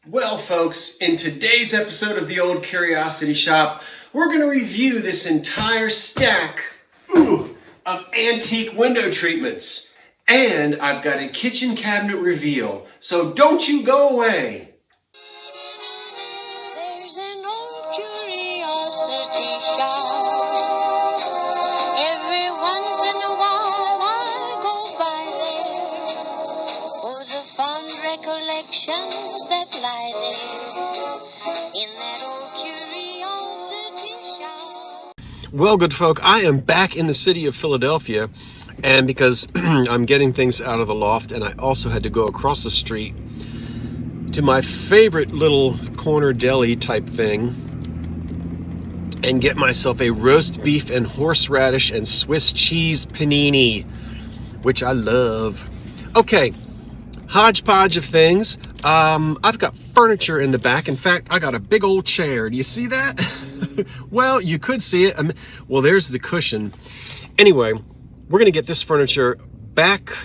Well, folks, in today's episode of the Old Curiosity Shop, we're going to review this entire stack of antique window treatments. And I've got a kitchen cabinet reveal, so don't you go away. There's an old curiosity shop. Every once in a while I go by there for the fond recollections that lie there in that old curiosity shop. Well, good folk, I am back in the city of Philadelphia, and because I'm getting things out of the loft, and I also had to go across the street to my favorite little corner deli type thing and get myself a roast beef and horseradish and Swiss cheese panini, which I love. Okay, hodgepodge of things. I've got furniture in the back. In fact, I got a big old chair. Do you see that? Well, you could see it. Well, there's the cushion. Anyway, we're gonna get this furniture back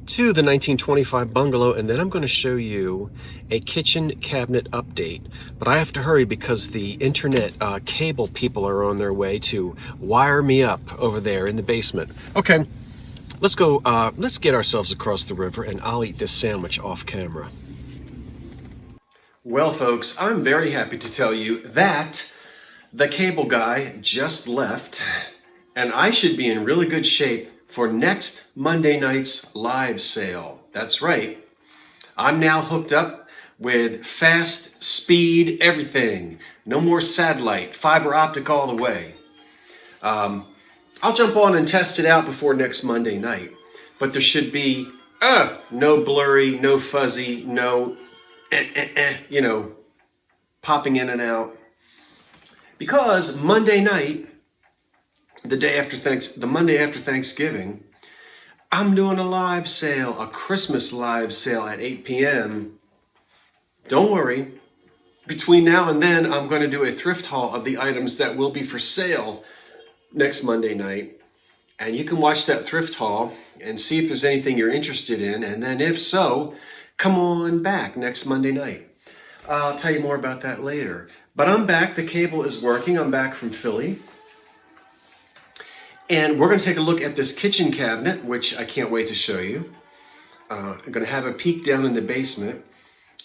to the 1925 bungalow, and then I'm going to show you a kitchen cabinet update. But I have to hurry because the internet cable people are on their way to wire me up over there in the basement. Okay, let's go. Let's get ourselves across the river, and I'll eat this sandwich off camera. Well, folks, I'm very happy to tell you that the cable guy just left, and I should be in really good shape for next Monday night's live sale. That's right. I'm now hooked up with fast speed everything. No more satellite, fiber optic all the way. I'll jump on and test it out before next Monday night. But there should be no blurry, no fuzzy, no popping in and out. Because Monday night, the Monday after Thanksgiving, I'm doing a live sale, a Christmas live sale at 8 p.m. Don't worry. Between now and then, I'm going to do a thrift haul of the items that will be for sale next Monday night. And you can watch that thrift haul and see if there's anything you're interested in. And then if so, come on back next Monday night. I'll tell you more about that later. But I'm back. The cable is working. I'm back from Philly. And we're going to take a look at this kitchen cabinet, which I can't wait to show you. I'm going to have a peek down in the basement.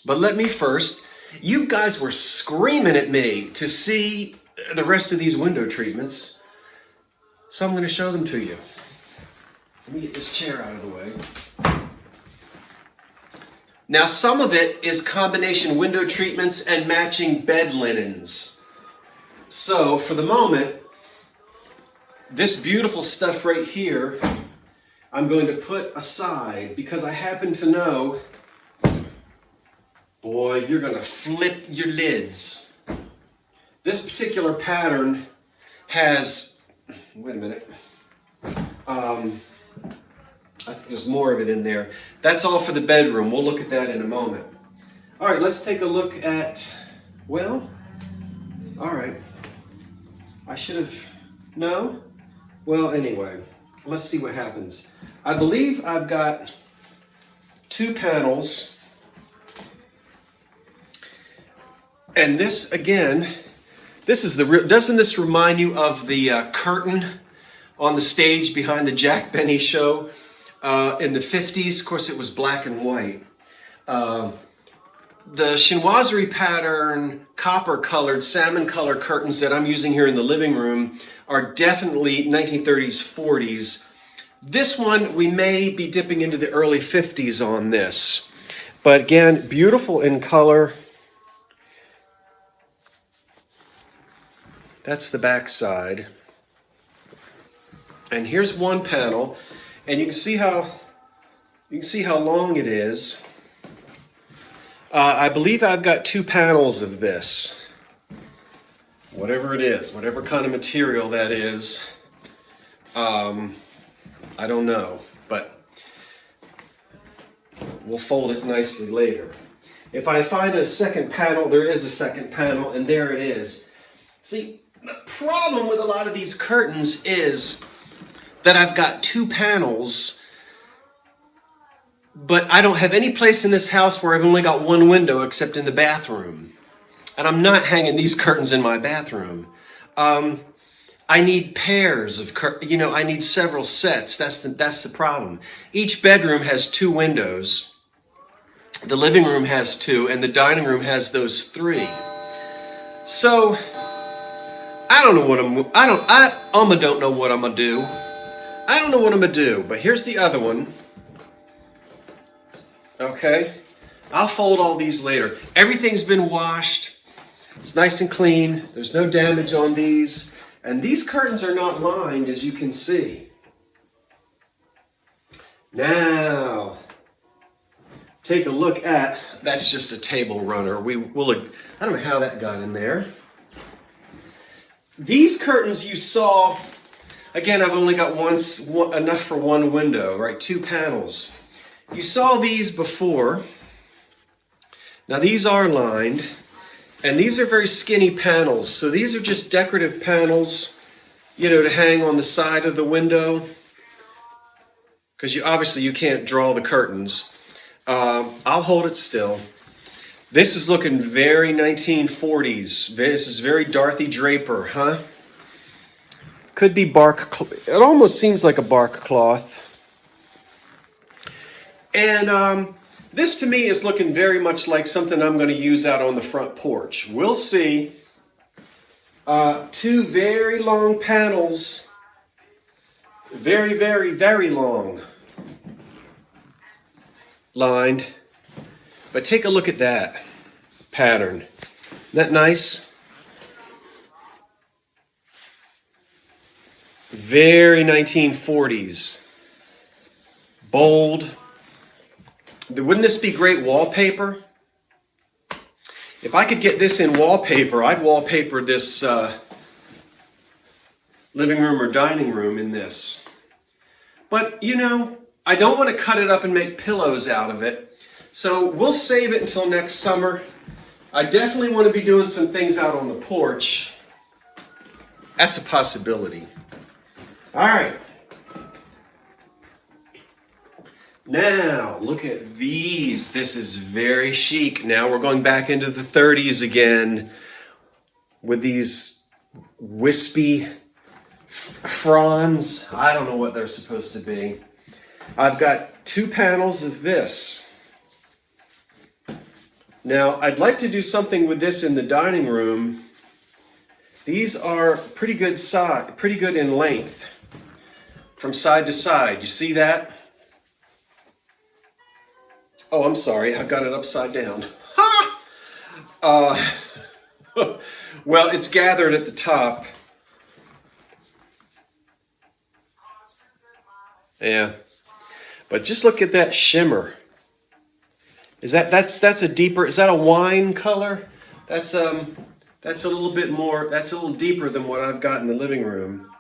But let me first, you guys were screaming at me to see the rest of these window treatments. So I'm going to show them to you. Let me get this chair out of the way. Now, some of it is combination window treatments and matching bed linens. So for the moment, this beautiful stuff right here, I'm going to put aside because I happen to know, boy, you're going to flip your lids. This particular pattern has, wait a minute, I think there's more of it in there. That's all for the bedroom. We'll look at that in a moment. All right, let's take a look at, well, all right. I should have, no? Well, anyway, let's see what happens. I believe I've got two panels. And this, again, this is doesn't this remind you of the curtain on the stage behind the Jack Benny show in the 50s? Of course, it was black and white. The chinoiserie pattern, copper-colored, salmon-color curtains that I'm using here in the living room are definitely 1930s, 40s. This one, we may be dipping into the early 50s on this. But again, beautiful in color. That's the back side. And here's one panel, and you can see how long it is. I believe I've got two panels of this. Whatever it is, whatever kind of material that is, I don't know, but we'll fold it nicely later. If I find a second panel, there is a second panel, and there it is. See, the problem with a lot of these curtains is that I've got two panels But I don't have any place in this house where I've only got one window except in the bathroom. And I'm not hanging these curtains in my bathroom. I need pairs of I need several sets. That's the problem. Each bedroom has two windows. The living room has two, and the dining room has those three. So I don't know what I don't know what I'm gonna do. I don't know what I'm gonna do, but here's the other one. Okay, I'll fold all these later. Everything's been washed. It's nice and clean. There's no damage on these. And these curtains are not lined, as you can see. Now, take a look at, that's just a table runner. I don't know how that got in there. These curtains you saw, again, I've only got enough for one window, right? 2 panels. You saw these before. Now these are lined, and these are very skinny panels. So these are just decorative panels, to hang on the side of the window, because obviously you can't draw the curtains. I'll hold it still. This is looking very 1940s. This is very Dorothy Draper, huh? Could be bark. It almost seems like a bark cloth. And this to me is looking very much like something I'm going to use out on the front porch. We'll see. 2 very long panels. Very, very, very long. Lined. But take a look at that pattern. Isn't that nice? Very 1940s. Bold. Wouldn't this be great wallpaper? If I could get this in wallpaper, I'd wallpaper this living room or dining room in this. But, I don't want to cut it up and make pillows out of it. So we'll save it until next summer. I definitely want to be doing some things out on the porch. That's a possibility. All right. Now, look at these. This is very chic. Now we're going back into the 30s again with these wispy fronds. I don't know what they're supposed to be. I've got 2 panels of this. Now, I'd like to do something with this in the dining room. These are pretty good in length from side to side. You see that? Oh, I'm sorry. I've got it upside down. Ha! Well, it's gathered at the top. Yeah. But just look at that shimmer. That's a deeper, is that a wine color? That's a little bit more, that's a little deeper than what I've got in the living room.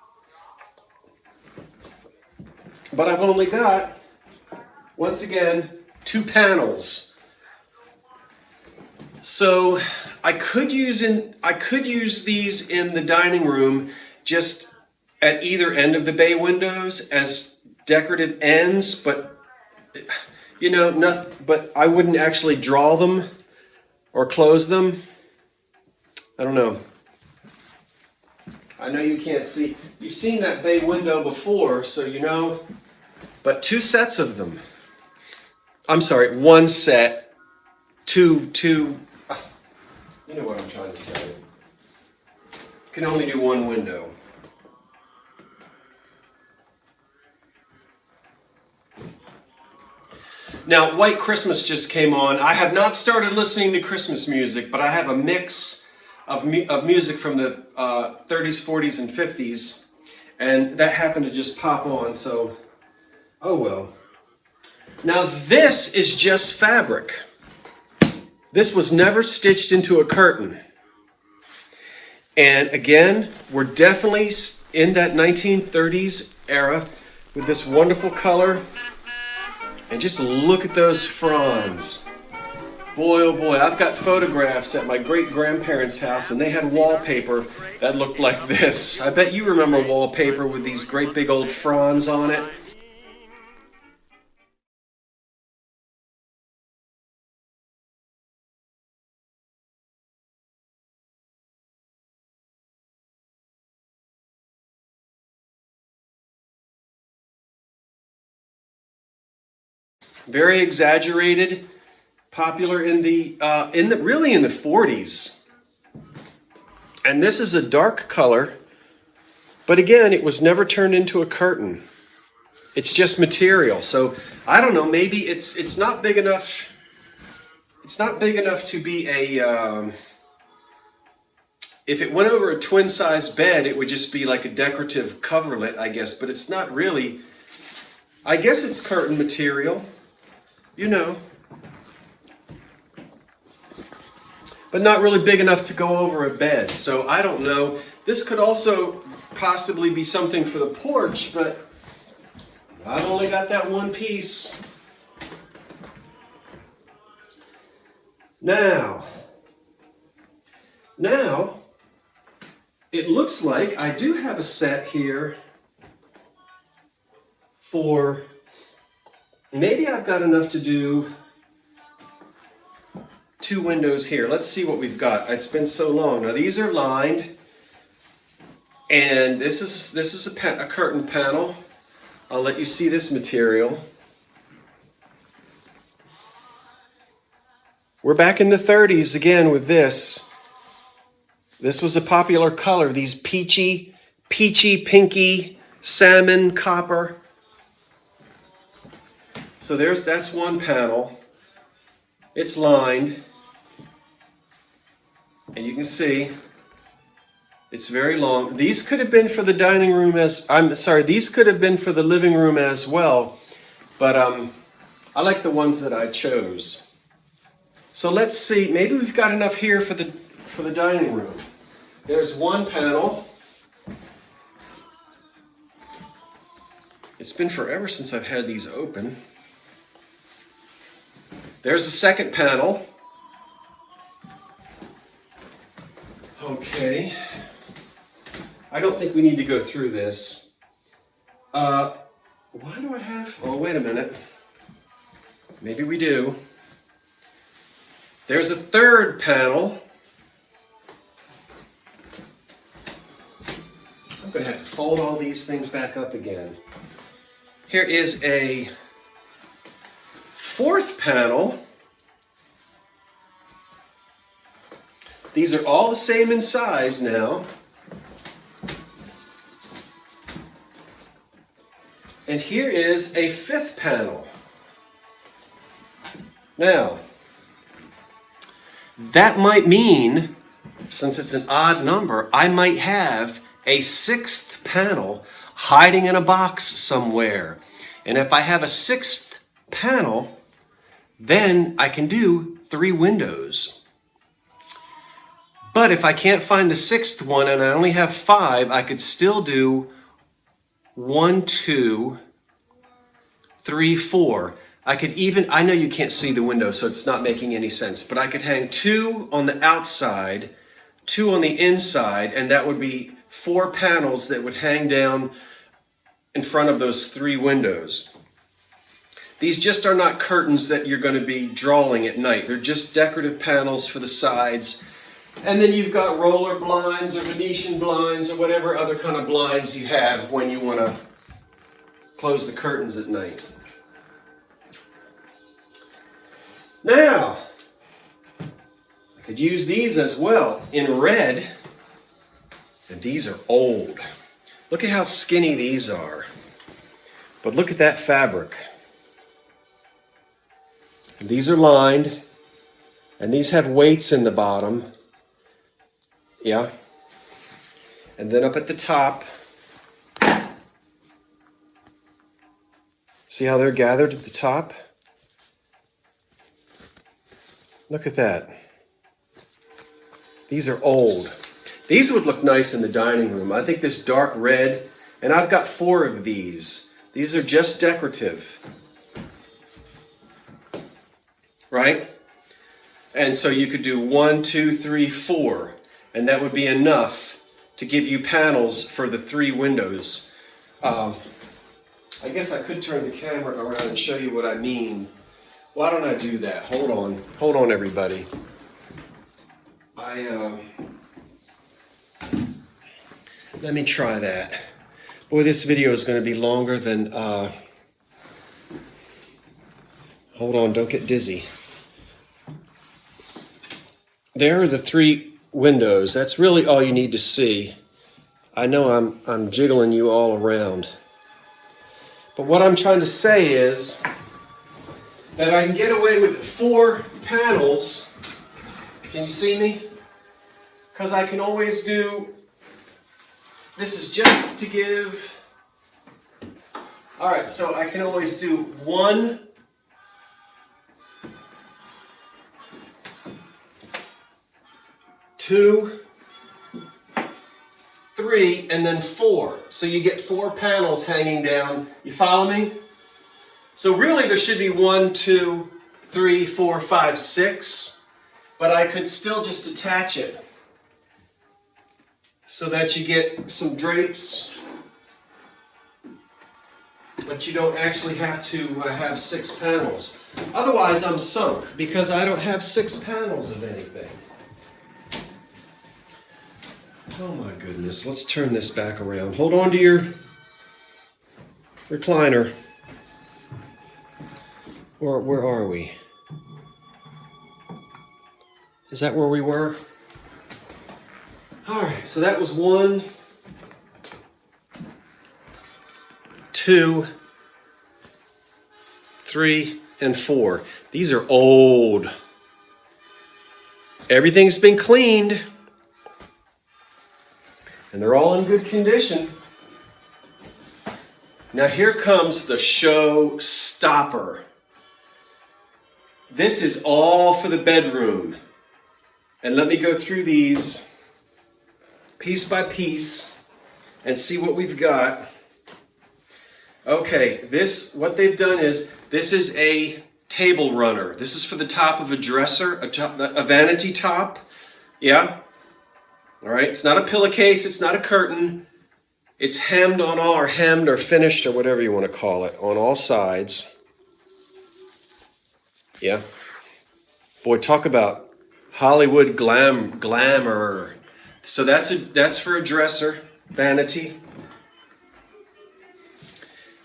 But I've only got, once again, 2 panels. So I could use these in the dining room just at either end of the bay windows as decorative ends, but but I wouldn't actually draw them or close them. I don't know. I know you can't see. You've seen that bay window before, so but 2 sets of them. I'm sorry, 1 set, two. You know what I'm trying to say. You can only do 1 window. Now, White Christmas just came on. I have not started listening to Christmas music, but I have a mix of music from the 30s, 40s, and 50s, and that happened to just pop on, so, oh well. Now, this is just fabric. This was never stitched into a curtain. And again, we're definitely in that 1930s era with this wonderful color. And just look at those fronds. Boy, oh boy, I've got photographs at my great-grandparents' house, and they had wallpaper that looked like this. I bet you remember wallpaper with these great big old fronds on it. Very exaggerated, popular in the really in the 40s. And this is a dark color, but again, it was never turned into a curtain. It's just material. So I don't know, maybe it's not big enough. It's not big enough to be a if it went over a twin size bed, it would just be like a decorative coverlet, I guess, but it's not really. I guess it's curtain material, you know, but not really big enough to go over a bed. So I don't know. This could also possibly be something for the porch, but I've only got that one piece. Now, it looks like I do have a set here for, maybe I've got enough to do 2 windows here. Let's see what we've got. It's been so long. Now these are lined, and this is a curtain panel. I'll let you see this material. We're back in the 30s again with this. This was a popular color, these peachy, pinky, salmon, copper. So that's one panel. It's lined. And you can see it's very long. These could have been for the dining room these could have been for the living room as well. But I like the ones that I chose. So let's see, maybe we've got enough here for the dining room. There's one panel. It's been forever since I've had these open. There's a second panel. Okay. I don't think we need to go through this. Why do I have, oh, wait a minute. Maybe we do. There's a third panel. I'm going to have to fold all these things back up again. Here is a fourth panel. These are all the same in size now. And here is a fifth panel. Now, that might mean, since it's an odd number, I might have a sixth panel hiding in a box somewhere. And if I have a sixth panel, then I can do 3 windows. But if I can't find the sixth one and I only have 5, I could still do 1, 2, 3, 4. I could even, I know you can't see the window, so it's not making any sense, but I could hang 2 on the outside, 2 on the inside, and that would be 4 panels that would hang down in front of those 3 windows. These just are not curtains that you're going to be drawing at night. They're just decorative panels for the sides. And then you've got roller blinds or Venetian blinds or whatever other kind of blinds you have when you want to close the curtains at night. Now, I could use these as well in red. And these are old. Look at how skinny these are. But look at that fabric. And these are lined. And these have weights in the bottom. Yeah. And then up at the top, see how they're gathered at the top? Look at that. These are old. These would look nice in the dining room. I think this dark red, and I've got 4 of these. These are just decorative. Right? And so you could do 1, 2, 3, 4. And that would be enough to give you panels for the 3 windows. I guess I could turn the camera around and show you what I mean. Why don't I do that? Hold on, everybody. Let me try that. Boy, this video is going to be longer than Hold on, don't get dizzy. There are the 3 windows. That's really all you need to see. I know I'm jiggling you all around. But what I'm trying to say is that I can get away with 4 panels. Can you see me? Because I can always do, this is just to give, all right, so I can always do 1, 2, 3, and then 4. So you get 4 panels hanging down. You follow me? So really there should be 1, 2, 3, 4, 5, 6, but I could still just attach it so that you get some drapes, but you don't actually have to have 6 panels. Otherwise I'm sunk because I don't have 6 panels of anything. Oh my goodness, let's turn this back around. Hold on to your recliner. Or where are we? Is that where we were? All right, so that was 1, 2, 3, and 4. These are old. Everything's been cleaned. And they're all in good condition. Now here comes the show stopper. This is all for the bedroom. And let me go through these piece by piece and see what we've got. Okay, what they've done is, this is a table runner. This is for the top of a dresser, a vanity top. Yeah? All right, it's not a pillowcase, it's not a curtain. It's hemmed on all, or hemmed or finished, or whatever you want to call it, on all sides. Yeah. Boy, talk about Hollywood glamour. So that's for a dresser, vanity.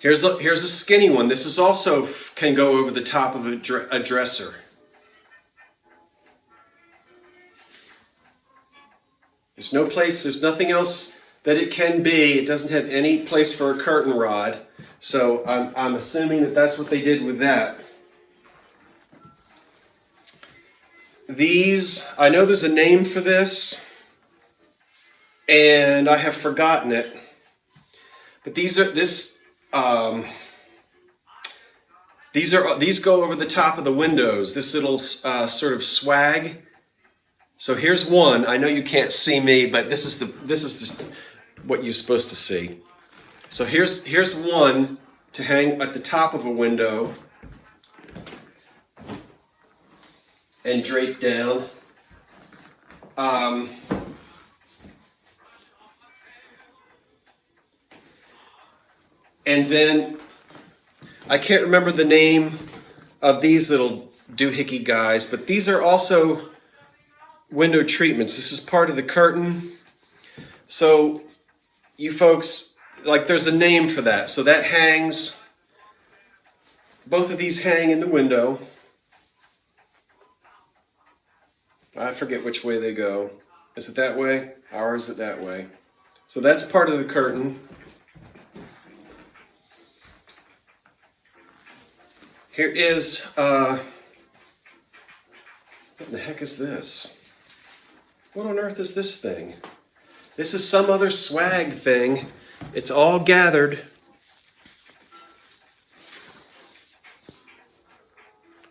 Here's a skinny one. This is also can go over the top of a dresser. There's no place, there's nothing else that it can be. It doesn't have any place for a curtain rod. So I'm assuming that that's what they did with that. These, I know there's a name for this, and I have forgotten it. But these go over the top of the windows. This little sort of swag. So here's one. I know you can't see me, but this is what you're supposed to see. So here's one to hang at the top of a window and drape down. And then I can't remember the name of these little doohickey guys, but these are also window treatments. This is part of the curtain. So you folks, like, there's a name for that. So that hangs, both of these hang in the window. I forget which way they go. Is it that way? Or is it that way? So that's part of the curtain. Here is, what the heck is this? What on earth is this thing? This is some other swag thing. It's all gathered.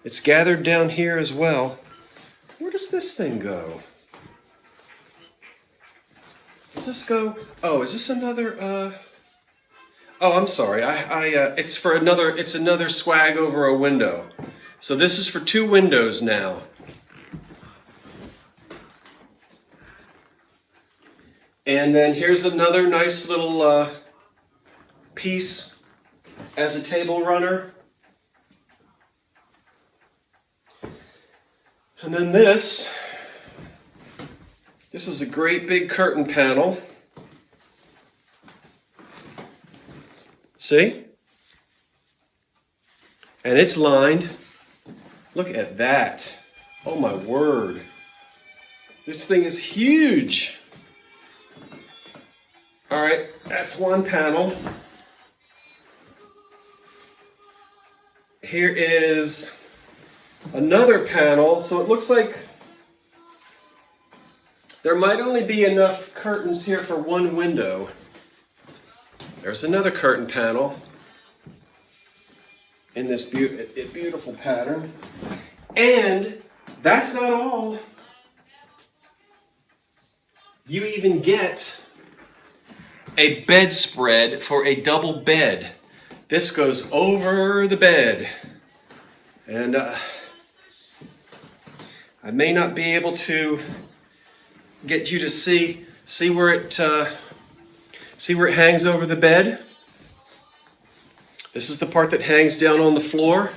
It's gathered down here as well. Where does this thing go? Does this go? Oh, is this another, oh, I'm sorry. It's for another, it's another swag over a window. So this is for 2 windows now. And then here's another nice little piece as a table runner. And then this is a great big curtain panel. See? And it's lined. Look at that. Oh my word. This thing is huge. All right, that's one panel. Here is another panel. So it looks like there might only be enough curtains here for one window. There's another curtain panel in this beautiful pattern. And that's not all. You even get a bedspread for a double bed. This goes over the bed. And I may not be able to get you to see where it hangs over the bed. This is the part that hangs down on the floor,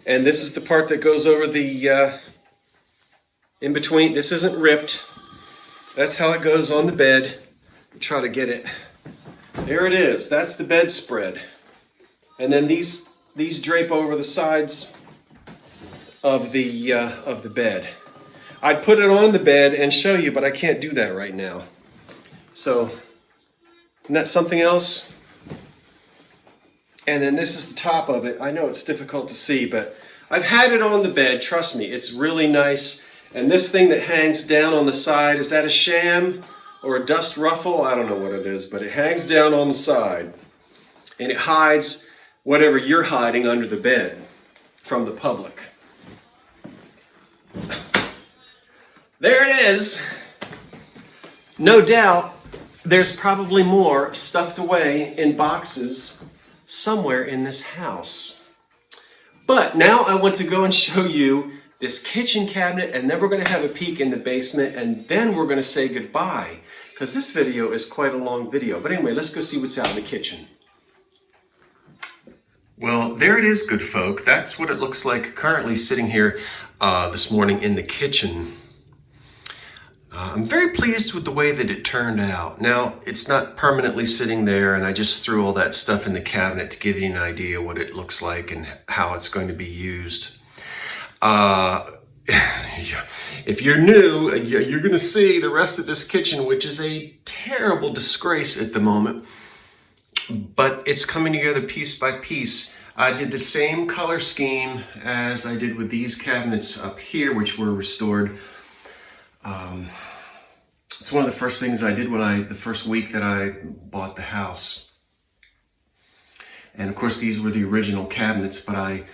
and this is the part that goes over the in between. This isn't ripped. That's how it goes on the bed. Try to get it. There it is. That's the bedspread, and then these drape over the sides of the bed. I'd put it on the bed and show you, but I can't do that right now. So, isn't that something else? And then this is the top of it. I know it's difficult to see, but I've had it on the bed. Trust me, it's really nice. And this thing that hangs down on the side, is that a sham or a dust ruffle? I don't know what it is, but it hangs down on the side. And it hides whatever you're hiding under the bed from the public. There it is. No doubt there's probably more stuffed away in boxes somewhere in this house. But now I want to go and show you this kitchen cabinet, and then we're going to have a peek in the basement, and then we're going to say goodbye, because this video is quite a long video. But anyway, let's go see what's out in the kitchen. Well, there it is, good folk. That's what it looks like currently sitting here this morning in the kitchen. I'm very pleased with the way that it turned out. Now, it's not permanently sitting there, and I just threw all that stuff in the cabinet to give you an idea what it looks like and how it's going to be used. If you're new, you're going to see the rest of this kitchen, which is a terrible disgrace at the moment, but it's coming together piece by piece. I did the same color scheme as I did with these cabinets up here, which were restored. It's one of the first things I did the first week that I bought the house. And of course, these were the original cabinets, but I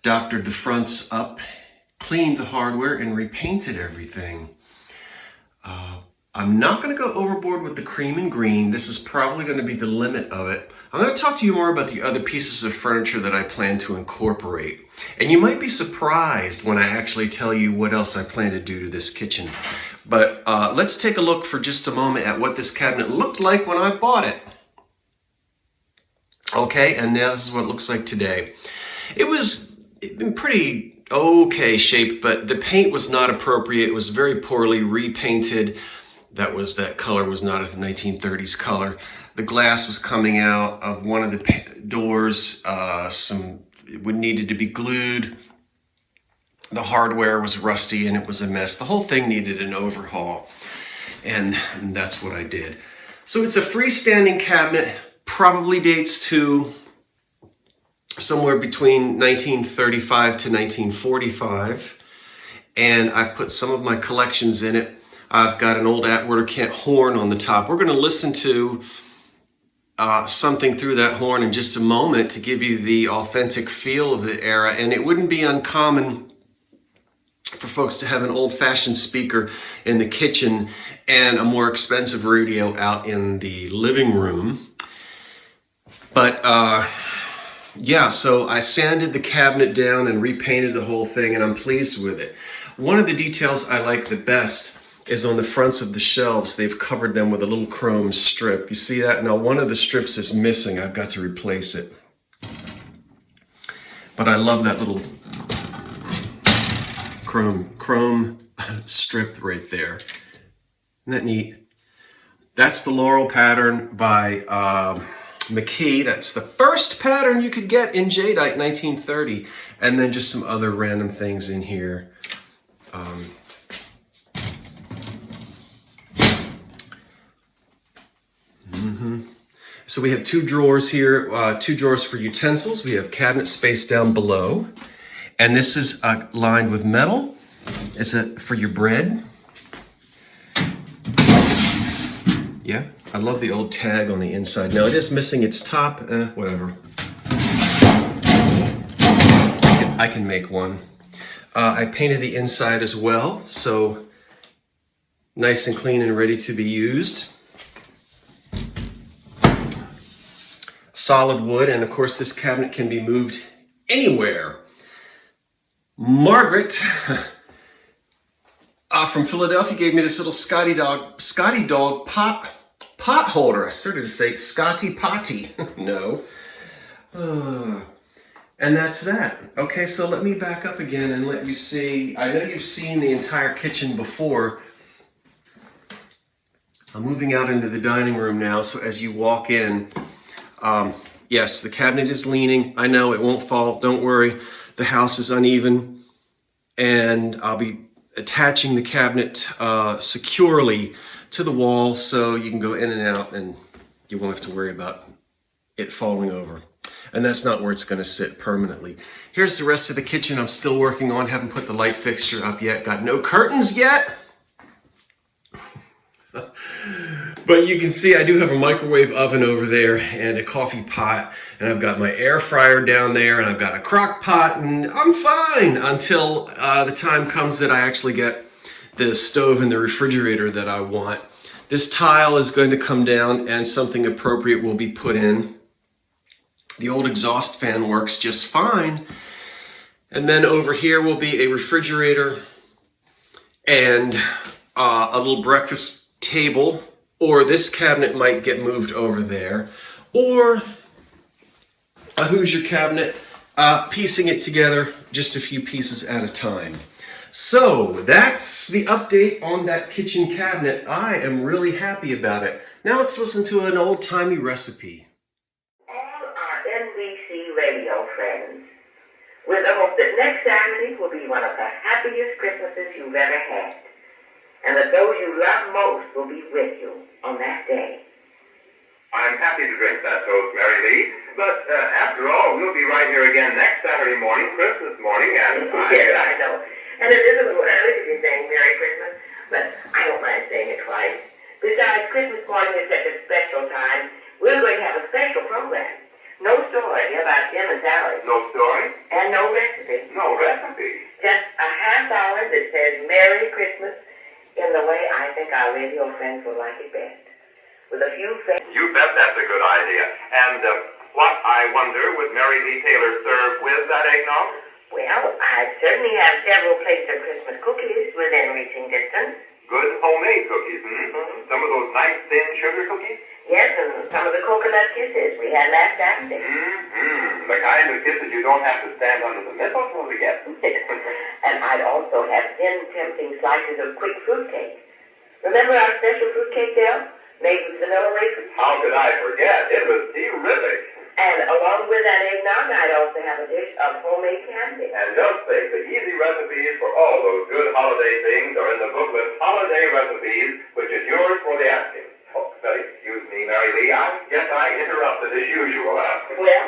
doctored the fronts up, cleaned the hardware, and repainted everything. I'm not going to go overboard with the cream and green. This is probably going to be the limit of it. I'm going to talk to you more about the other pieces of furniture that I plan to incorporate. And you might be surprised when I actually tell you what else I plan to do to this kitchen. But let's take a look for just a moment at what this cabinet looked like when I bought it. Okay, and now this is what it looks like today. It's been pretty okay shape, but the paint was not appropriate. It was very poorly repainted. That color was not a 1930s color. The glass was coming out of one of the doors. It needed to be glued. The hardware was rusty and it was a mess. The whole thing needed an overhaul, and that's what I did. So it's a freestanding cabinet, probably dates to somewhere between 1935 to 1945, and I put some of my collections in it. I've got an old Atwater Kent horn on the top. We're going to listen to something through that horn in just a moment to give you the authentic feel of the era, and it wouldn't be uncommon for folks to have an old-fashioned speaker in the kitchen and a more expensive radio out in the living room. But yeah, so I sanded the cabinet down and repainted the whole thing, and I'm pleased with it. One of the details I like the best is on the fronts of the shelves. They've covered them with a little chrome strip. You see that? Now one of the strips is missing. I've got to replace it. But I love that little chrome strip right there. Isn't that neat? That's the Laurel pattern by McKee. That's the first pattern you could get in jadeite, 1930. And then just some other random things in here. So we have two drawers here, two drawers for utensils. We have cabinet space down below. And this is lined with metal. It's for your bread. Yeah, I love the old tag on the inside. Now it is missing its top, whatever. I can make one. I painted the inside as well, so nice and clean and ready to be used. Solid wood, and of course this cabinet can be moved anywhere. Margaret from Philadelphia gave me this little Scotty dog pot holder. I started to say Scotty Potty. No. And that's that. Okay, so let me back up again and let you see. I know you've seen the entire kitchen before. I'm moving out into the dining room now, so as you walk in, yes, the cabinet is leaning. I know it won't fall. Don't worry. The house is uneven, and I'll be attaching the cabinet securely to the wall so you can go in and out and you won't have to worry about it falling over. And that's not where it's going to sit permanently. Here's the rest of the kitchen I'm still working on. Haven't put the light fixture up yet. Got no curtains yet. But you can see I do have a microwave oven over there and a coffee pot, and I've got my air fryer down there, and I've got a crock pot, and I'm fine until the time comes that I actually get the stove and the refrigerator that I want. This tile is going to come down and something appropriate will be put in. The old exhaust fan works just fine. And then over here will be a refrigerator and a little breakfast table, or this cabinet might get moved over there, or a Hoosier cabinet, piecing it together just a few pieces at a time. So that's the update on that kitchen cabinet. I am really happy about it. Now let's listen to an old-timey recipe. All our NBC radio friends, with the hope that next Saturday will be one of the happiest Christmases you've ever had, and that those you love most will be with you on that day. I'm happy to drink that toast, Mary Lee, but after all, we'll be right here again next Saturday morning, Christmas morning, and Yes, I know. And it is a little early to be saying Merry Christmas, but I don't mind saying it twice. Besides, Christmas morning is such a special time. We're going to have a special program. No story about Jim and Sally. No story? And no recipe. No recipe. Just a half hour that says Merry Christmas in the way I think our radio friends will like it best. With a few friends. You bet that's a good idea. And what, I wonder, would Mary Lee Taylor serve with that eggnog? Well, I certainly have several plates of Christmas cookies within reaching distance. Good homemade cookies, hmm? Some of those nice thin sugar cookies? Yes, and some of the coconut kisses we had last Saturday. Mm-hmm. The kind of kisses you don't have to stand under the mistletoe to get. And I'd also have thin, tempting slices of quick fruit cake. Remember our special fruit cake, Dale? Made with vanilla wafers? How could I forget? It was terrific. And along with that eggnog, I'd also have a dish of homemade candy. And just think, the easy recipes for all those good holiday things are in the booklet Holiday Recipes, which is yours for the asking. Oh, but excuse me, Mary Lee, I guess I interrupted as usual. Well,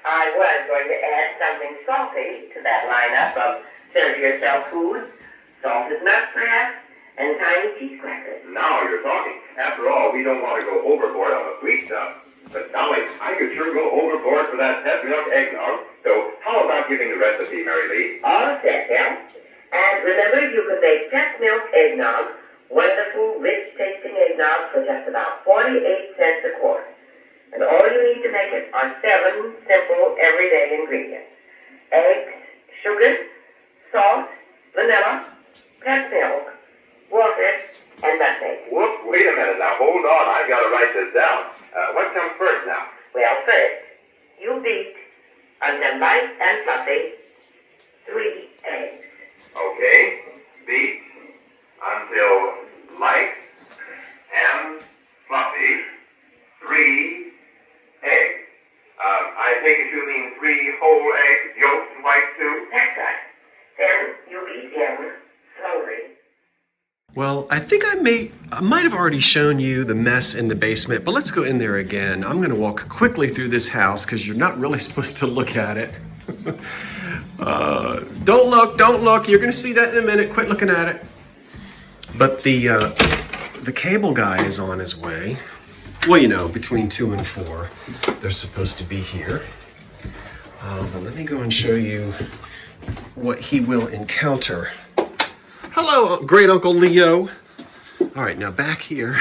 I was going to add something salty to that lineup of serve-yourself food, salted nuts perhaps, and tiny cheese crackers. Now you're talking. After all, we don't want to go overboard on the sweet stuff. But golly, I could sure go overboard for that pet milk eggnog. So how about giving the recipe, Mary Lee? All set, Dale. And remember, you can make pet milk eggnog, wonderful, rich-tasting eggnog, for just about 48 cents a quart. And all you need to make it are 7 simple, everyday ingredients. Eggs, sugar, salt, vanilla, pet milk, water, and nutmeg. Whoops, wait a minute now. Hold on. I've got to write this down. What comes first now? Well, first, you beat until light and fluffy 3 eggs. Okay. Beat until light and fluffy 3 eggs. Well, I think I might have already shown you the mess in the basement, but let's go in there again. I'm gonna walk quickly through this house because you're not really supposed to look at it. Don't look. You're gonna see that in a minute. Quit looking at it. But the cable guy is on his way. Well, you know, between 2 and 4, they're supposed to be here. But let me go and show you what he will encounter. Hello, great Uncle Leo. All right, now back here.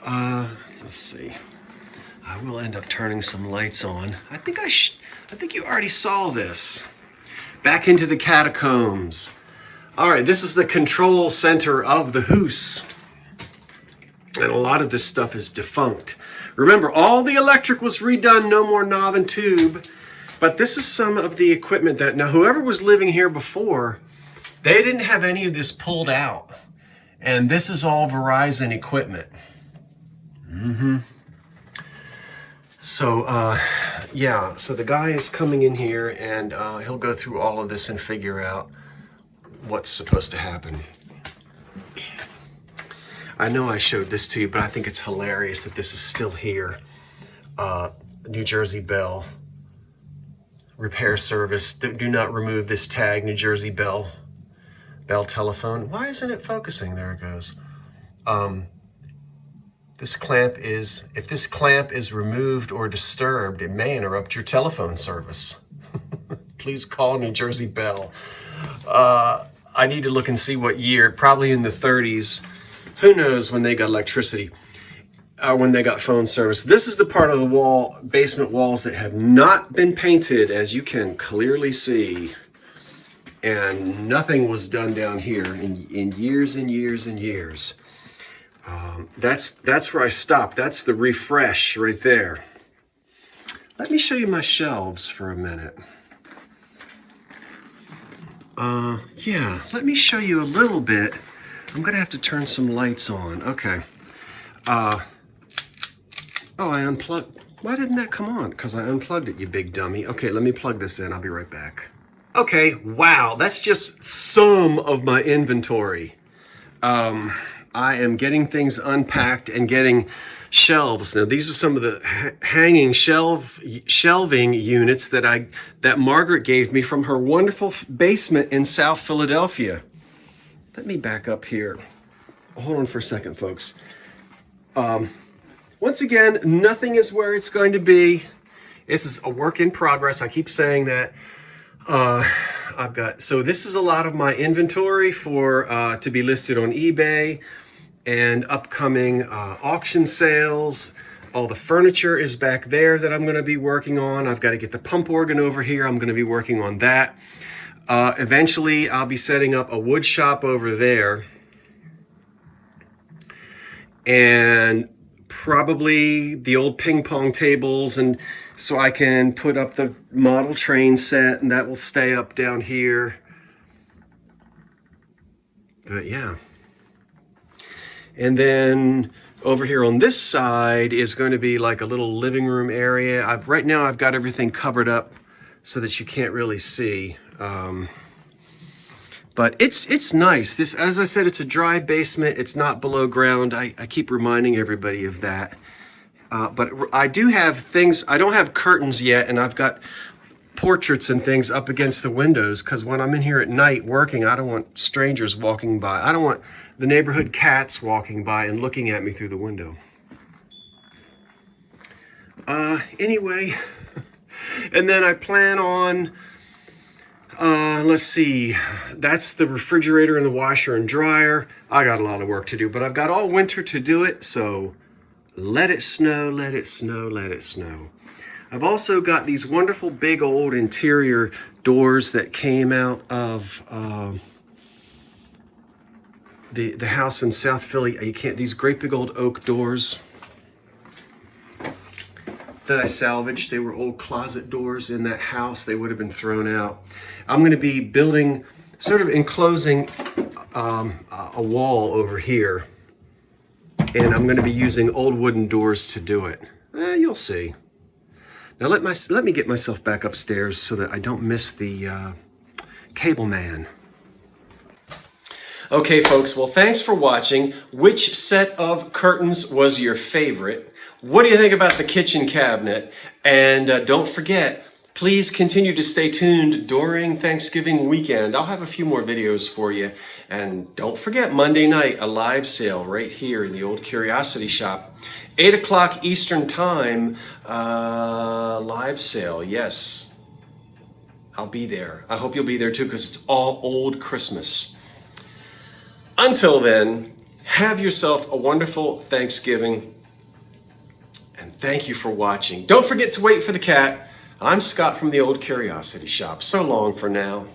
Let's see. I will end up turning some lights on. I think you already saw this. Back into the catacombs. All right, this is the control center of the house. And a lot of this stuff is defunct. Remember, all the electric was redone, no more knob and tube. But this is some of the equipment that, now whoever was living here before, they didn't have any of this pulled out. And this is all Verizon equipment. So, yeah, so the guy is coming in here and he'll go through all of this and figure out what's supposed to happen. I know I showed this to you, but I think it's hilarious that this is still here. New Jersey Bell repair service. Do not remove this tag, New Jersey Bell telephone. Why isn't it focusing? There it goes. This clamp is, if this clamp is removed or disturbed, it may interrupt your telephone service. Please call New Jersey Bell. I need to look and see what year, probably in the 30s. Who knows when they got electricity, when they got phone service. This is the part of the wall, basement walls that have not been painted, as you can clearly see. And nothing was done down here in years and years and years. That's where I stopped. That's the refresh right there. Let me show you my shelves for a minute. Yeah, let me show you a little bit. I'm gonna have to turn some lights on. Okay. Oh, I unplugged. Why didn't that come on? Because I unplugged it, you big dummy. Okay, let me plug this in. I'll be right back. Okay, wow, that's just some of my inventory. I am getting things unpacked and getting shelves. Now, these are some of the hanging shelving units that Margaret gave me from her wonderful basement in South Philadelphia. Let me back up here. Hold on for a second, folks. Once again, nothing is where it's going to be. This is a work in progress. I keep saying that. So this is a lot of my inventory for to be listed on eBay and upcoming auction sales. All the furniture is back there that I'm going to be working on. I've got to get the pump organ over here. I'm going to be working on that. Eventually, I'll be setting up a wood shop over there. And probably the old ping pong tables, and so I can put up the model train set, and that will stay up down here. But yeah. And then over here on this side is going to be like a little living room area. Right now I've got everything covered up so that you can't really see. But it's nice. This, as I said, it's a dry basement. It's not below ground. I keep reminding everybody of that. But I do have things. I don't have curtains yet, and I've got portraits and things up against the windows because when I'm in here at night working, I don't want strangers walking by. I don't want the neighborhood cats walking by and looking at me through the window. Anyway, and then I plan on, let's see, that's the refrigerator and the washer and dryer. I got a lot of work to do, but I've got all winter to do it, so let it snow, let it snow, let it snow. I've also got these wonderful big old interior doors that came out of the house in South Philly. These great big old oak doors that I salvaged. They were old closet doors in that house. They would have been thrown out. I'm going to be building, sort of enclosing a wall over here. And I'm going to be using old wooden doors to do it. You'll see. Now let me get myself back upstairs so that I don't miss the cable man. Okay, folks, well, thanks for watching. Which set of curtains was your favorite? What do you think about the kitchen cabinet? And don't forget, please continue to stay tuned during Thanksgiving weekend. I'll have a few more videos for you. And don't forget, Monday night, a live sale right here in the Old Curiosity Shop. 8 o'clock Eastern Time, live sale, yes. I'll be there. I hope you'll be there too, because it's all old Christmas. Until then, have yourself a wonderful Thanksgiving, and thank you for watching. Don't forget to wait for the cat. I'm Scott from the Old Curiosity Shop. So long for now.